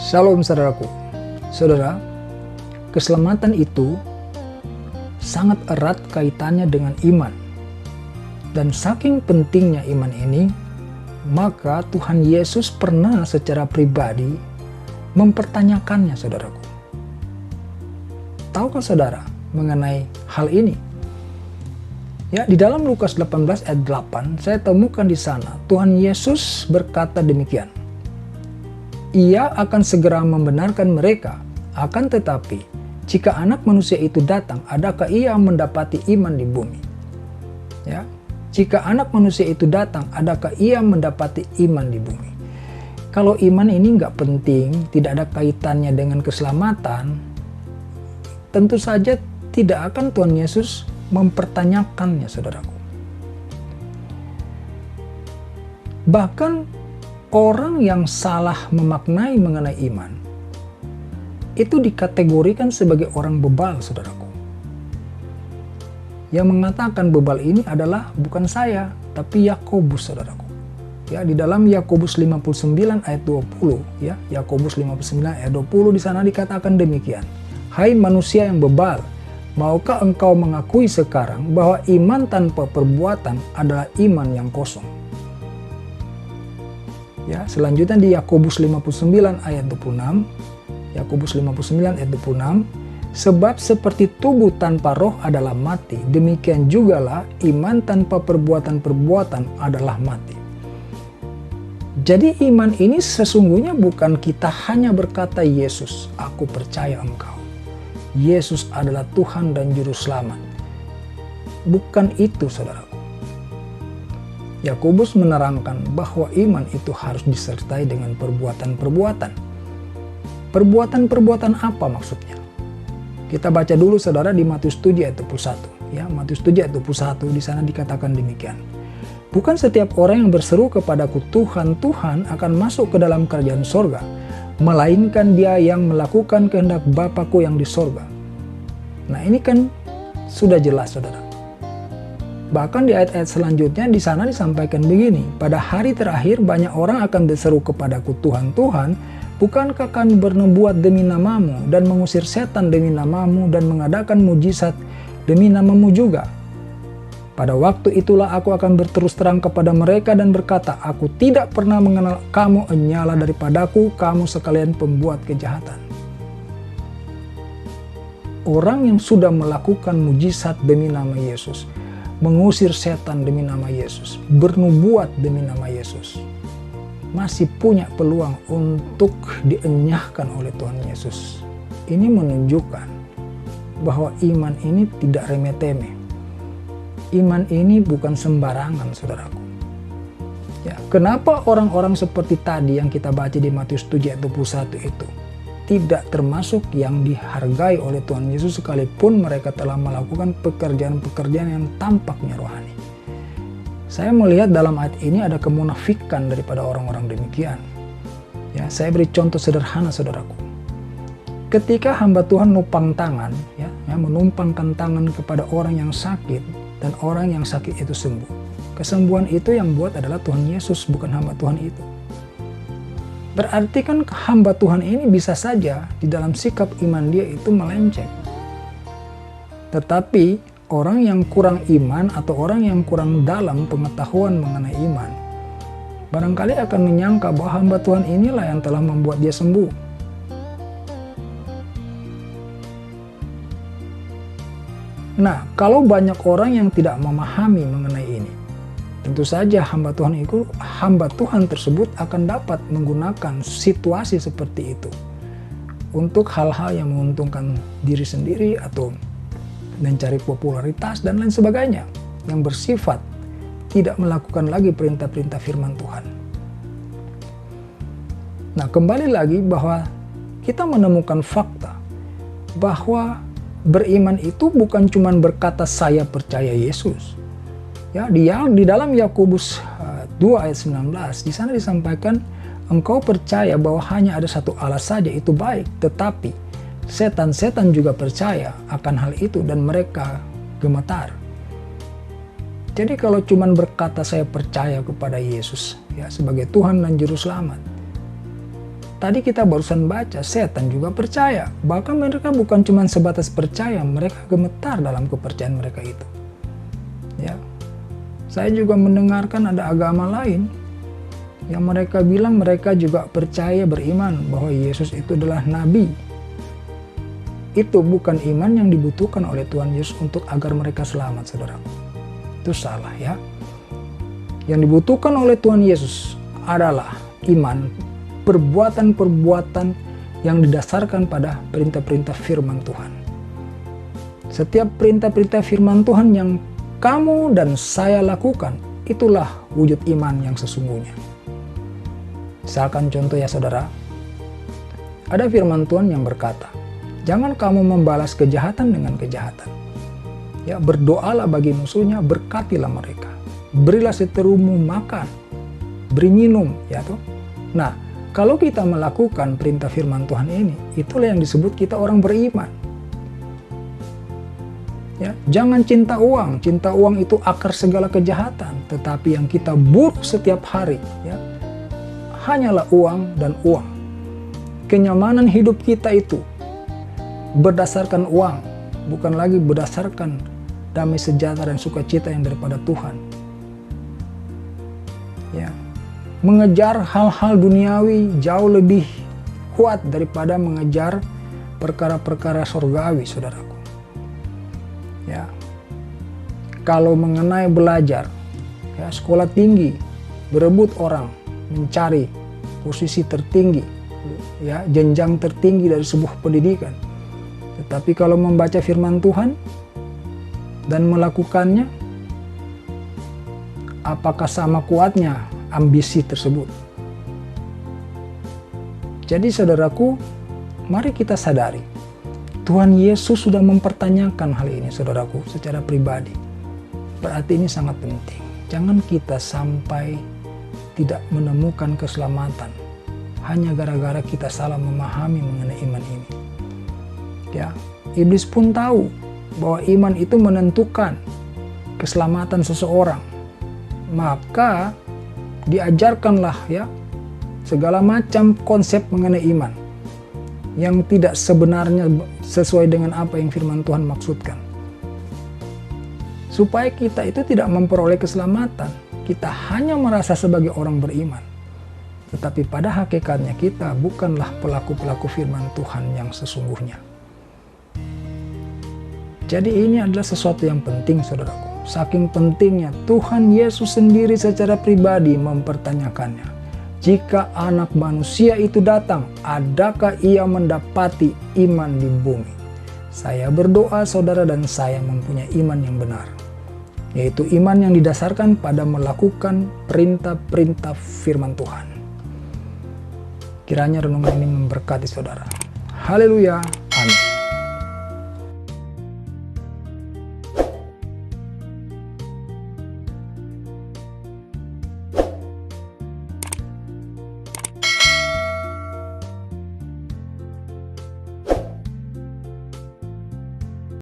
Shalom saudaraku. Saudara, keselamatan itu sangat erat kaitannya dengan iman. Dan saking pentingnya iman ini, maka Tuhan Yesus pernah secara pribadi mempertanyakannya, saudaraku. Tahukah saudara mengenai hal ini? Ya, di dalam Lukas 18 ayat 8, saya temukan di sana Tuhan Yesus berkata demikian. Ia akan segera membenarkan mereka, akan tetapi jika Anak Manusia itu datang, adakah ia mendapati iman di bumi? Ya, jika Anak Manusia itu datang, adakah ia mendapati iman di bumi? Kalau iman ini nggak penting, tidak ada kaitannya dengan keselamatan, tentu saja tidak akan Tuhan Yesus mempertanyakannya, saudaraku. Bahkan orang yang salah memaknai mengenai iman itu dikategorikan sebagai orang bebal, saudaraku. Yang mengatakan bebal ini adalah bukan saya, tapi Yakobus, saudaraku. Ya, di dalam Yakobus 59 ayat 20, ya, Yakobus 59 ayat 20 di sana dikatakan demikian. Hai manusia yang bebal, maukah engkau mengakui sekarang bahwa iman tanpa perbuatan adalah iman yang kosong? Ya, selanjutnya di Yakobus 59 ayat 26, Yakobus 59 ayat 26, sebab seperti tubuh tanpa roh adalah mati, demikian jugalah iman tanpa perbuatan-perbuatan adalah mati. Jadi iman ini sesungguhnya bukan kita hanya berkata, Yesus, aku percaya engkau. Yesus adalah Tuhan dan Juru Selamat. Bukan itu, saudara. Yakobus menerangkan bahwa iman itu harus disertai dengan perbuatan-perbuatan. Perbuatan-perbuatan apa maksudnya? Kita baca dulu saudara di Matius 7 ayat 21. Ya, Matius 7 ayat 21 di sana dikatakan demikian. Bukan setiap orang yang berseru kepadaku Tuhan, Tuhan akan masuk ke dalam kerajaan sorga, melainkan dia yang melakukan kehendak Bapakku yang di sorga. Nah, ini kan sudah jelas, saudara. Bahkan di ayat-ayat selanjutnya di sana disampaikan begini, pada hari terakhir banyak orang akan berseru kepadaku Tuhan, Tuhan, bukankah kami bernubuat demi namamu dan mengusir setan demi namamu dan mengadakan mujizat demi namamu juga? Pada waktu itulah aku akan berterus terang kepada mereka dan berkata, aku tidak pernah mengenal kamu, enyala daripadaku, kamu sekalian pembuat kejahatan. Orang yang sudah melakukan mujizat demi nama Yesus, mengusir setan demi nama Yesus, bernubuat demi nama Yesus, masih punya peluang untuk dienyahkan oleh Tuhan Yesus. Ini menunjukkan bahwa iman ini tidak remeh-temeh. Iman ini bukan sembarangan, saudaraku. Ya, kenapa orang-orang seperti tadi yang kita baca di Matius 7 ayat 21 itu tidak termasuk yang dihargai oleh Tuhan Yesus sekalipun mereka telah melakukan pekerjaan-pekerjaan yang tampaknya rohani? Saya melihat dalam ayat ini ada kemunafikan daripada orang-orang demikian. Ya, saya beri contoh sederhana, saudaraku. Ketika hamba Tuhan numpang tangan, menumpangkan tangan kepada orang yang sakit dan orang yang sakit itu sembuh. Kesembuhan itu yang buat adalah Tuhan Yesus, bukan hamba Tuhan itu. Berarti kan hamba Tuhan ini bisa saja di dalam sikap iman dia itu melenceng. Tetapi orang yang kurang iman atau orang yang kurang dalam pengetahuan mengenai iman, barangkali akan menyangka bahwa hamba Tuhan inilah yang telah membuat dia sembuh. Nah, kalau banyak orang yang tidak memahami mengenai ini, tentu saja hamba Tuhan tersebut akan dapat menggunakan situasi seperti itu untuk hal-hal yang menguntungkan diri sendiri atau mencari popularitas dan lain sebagainya, yang bersifat tidak melakukan lagi perintah-perintah firman Tuhan. Nah, kembali lagi bahwa kita menemukan fakta bahwa beriman itu bukan cuma berkata saya percaya Yesus. Ya, di dalam Yakobus 2 ayat 19 di sana disampaikan, engkau percaya bahwa hanya ada satu Allah saja, itu baik, tetapi setan-setan juga percaya akan hal itu dan mereka gemetar. Jadi kalau cuma berkata saya percaya kepada Yesus ya sebagai Tuhan dan Juru Selamat, tadi kita barusan baca, setan juga percaya. Bahkan mereka bukan cuma sebatas percaya, mereka gemetar dalam kepercayaan mereka itu. Ya, saya juga mendengarkan ada agama lain yang mereka bilang mereka juga percaya, beriman bahwa Yesus itu adalah nabi. Itu bukan iman yang dibutuhkan oleh Tuhan Yesus untuk agar mereka selamat, saudara. Itu salah ya. Yang dibutuhkan oleh Tuhan Yesus adalah iman, perbuatan-perbuatan yang didasarkan pada perintah-perintah firman Tuhan. Setiap perintah-perintah firman Tuhan yang kamu dan saya lakukan, itulah wujud iman yang sesungguhnya. Misalkan contoh ya saudara, ada firman Tuhan yang berkata, jangan kamu membalas kejahatan dengan kejahatan. Ya, berdoalah bagi musuhnya, berkatilah mereka. Berilah seterumu makan, beri minum, ya toh. Nah, kalau kita melakukan perintah firman Tuhan ini, itulah yang disebut kita orang beriman. Ya, jangan cinta uang. Cinta uang itu akar segala kejahatan. Tetapi yang kita butuh setiap hari, ya, hanyalah uang dan uang. Kenyamanan hidup kita itu berdasarkan uang, bukan lagi berdasarkan damai sejahtera dan sukacita yang daripada Tuhan. Ya, mengejar hal-hal duniawi jauh lebih kuat daripada mengejar perkara-perkara surgawi, saudaraku. Ya, kalau mengenai belajar, ya, sekolah tinggi, berebut orang, mencari posisi tertinggi, ya, jenjang tertinggi dari sebuah pendidikan. Tetapi kalau membaca firman Tuhan dan melakukannya, apakah sama kuatnya ambisi tersebut? Jadi saudaraku, mari kita sadari, Tuhan Yesus sudah mempertanyakan hal ini saudaraku secara pribadi. Berarti ini sangat penting. Jangan kita sampai tidak menemukan keselamatan hanya gara-gara kita salah memahami mengenai iman ini. Ya, iblis pun tahu bahwa iman itu menentukan keselamatan seseorang. Maka diajarkanlah ya segala macam konsep mengenai iman yang tidak sebenarnya sesuai dengan apa yang firman Tuhan maksudkan. Supaya kita itu tidak memperoleh keselamatan, kita hanya merasa sebagai orang beriman. Tetapi pada hakikatnya kita bukanlah pelaku-pelaku firman Tuhan yang sesungguhnya. Jadi ini adalah sesuatu yang penting saudaraku. Saking pentingnya Tuhan Yesus sendiri secara pribadi mempertanyakannya. Jika anak manusia itu datang, adakah ia mendapati iman di bumi? Saya berdoa saudara dan saya mempunyai iman yang benar. Yaitu iman yang didasarkan pada melakukan perintah-perintah firman Tuhan. Kiranya renungan ini memberkati saudara. Haleluya.